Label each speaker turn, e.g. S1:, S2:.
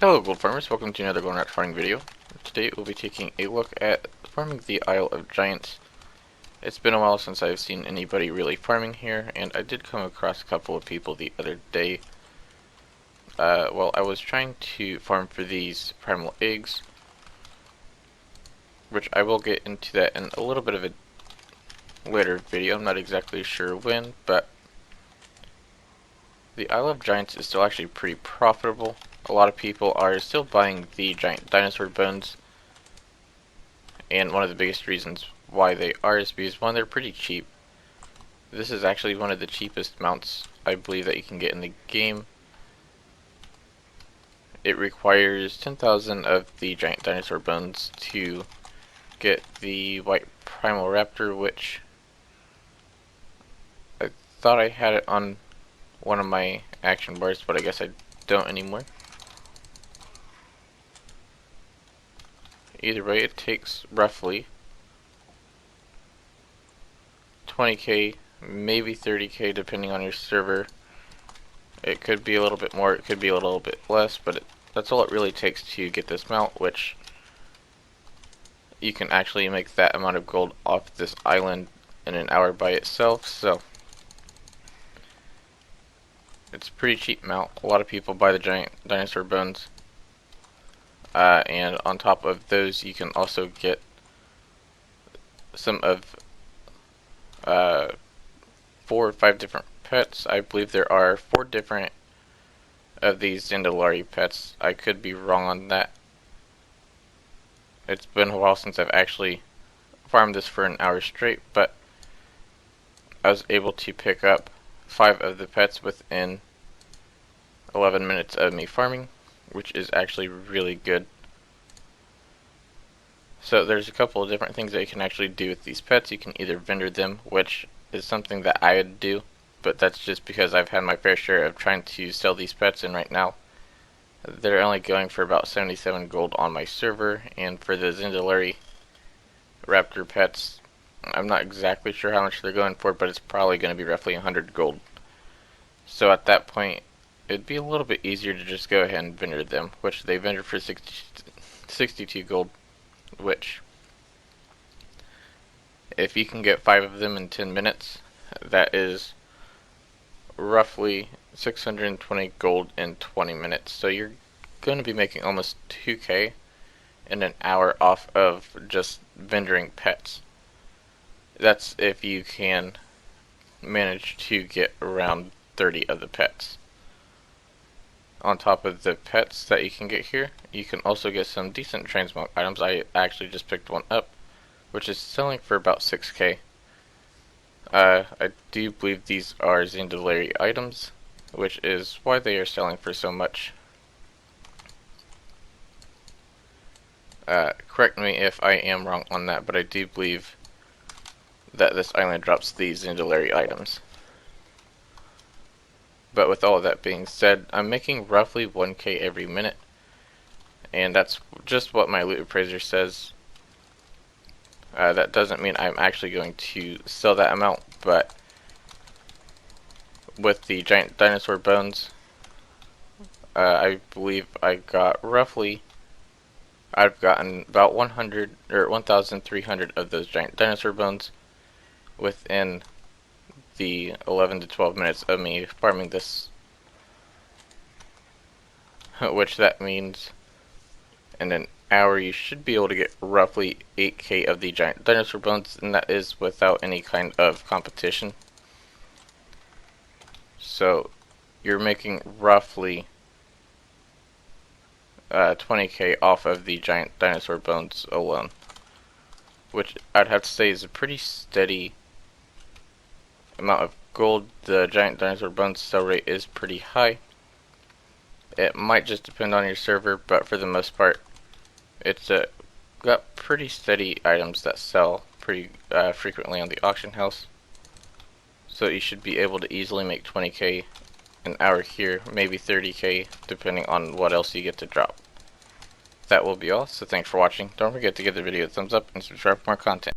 S1: Hello gold farmers, welcome to another Warcraft farming video. Today we'll be taking a look at farming the Isle of Giants. It's been a while since I've seen anybody really farming here, and I did come across a couple of people the other day. Well, I was trying to farm for these primal eggs, which I will get into that in a little bit of a later video. I'm not exactly sure when, but the Isle of Giants is still actually pretty profitable. A lot of people are still buying the giant dinosaur bones, and one of the biggest reasons why they are is because, one, they're pretty cheap. This is actually one of the cheapest mounts I believe that you can get in the game. It requires 10,000 of the giant dinosaur bones to get the white primal raptor, which I thought I had it on one of my action bars, but I guess I don't anymore. Either way, it takes roughly 20k, maybe 30k depending on your server. It could be a little bit more, it could be a little bit less, but that's all it really takes to get this mount, which you can actually make that amount of gold off this island in an hour by itself. So it's a pretty cheap mount. A lot of people buy the giant dinosaur bones. And on top of those, you can also get some of 4 or 5 different pets. I believe there are 4 different of these Zindalari pets. I could be wrong on that. It's been a while since I've actually farmed this for an hour straight, but I was able to pick up 5 of the pets within 11 minutes of me farming, which is actually really good. So there's a couple of different things that you can actually do with these pets. You can either vendor them, which is something that I would do, but that's just because I've had my fair share of trying to sell these pets, and right now they're only going for about 77 gold on my server. And for the Zindalari raptor pets, I'm not exactly sure how much they're going for, but it's probably going to be roughly 100 gold. So at that point, it'd be a little bit easier to just go ahead and vendor them, which they vendor for 62 gold, which, if you can get 5 of them in 10 minutes, that is roughly 620 gold in 20 minutes. So you're going to be making almost 2k in an hour off of just vendoring pets. That's if you can manage to get around 30 of the pets. On top of the pets that you can get here, you can also get some decent transmog items. I actually just picked one up, which is selling for about 6k. I do believe these are Zindalari items, which is why they are selling for so much. Correct me if I am wrong on that, but I do believe that this island drops these Zindalari items. But with all of that being said, I'm making roughly 1k every minute, and that's just what my loot appraiser says. That doesn't mean I'm actually going to sell that amount, but with the giant dinosaur bones, I believe I've gotten about 100 or 1,300 of those giant dinosaur bones within the 11 to 12 minutes of me farming this, which that means in an hour you should be able to get roughly 8k of the giant dinosaur bones, and that is without any kind of competition. So you're making roughly 20k off of the giant dinosaur bones alone, which I'd have to say is a pretty steady amount of gold. The giant dinosaur bones sell rate is pretty high. It might just depend on your server, but for the most part, it's got pretty steady items that sell pretty frequently on the auction house. So you should be able to easily make 20k an hour here, maybe 30k depending on what else you get to drop. That will be all, so thanks for watching. Don't forget to give the video a thumbs up and subscribe for more content.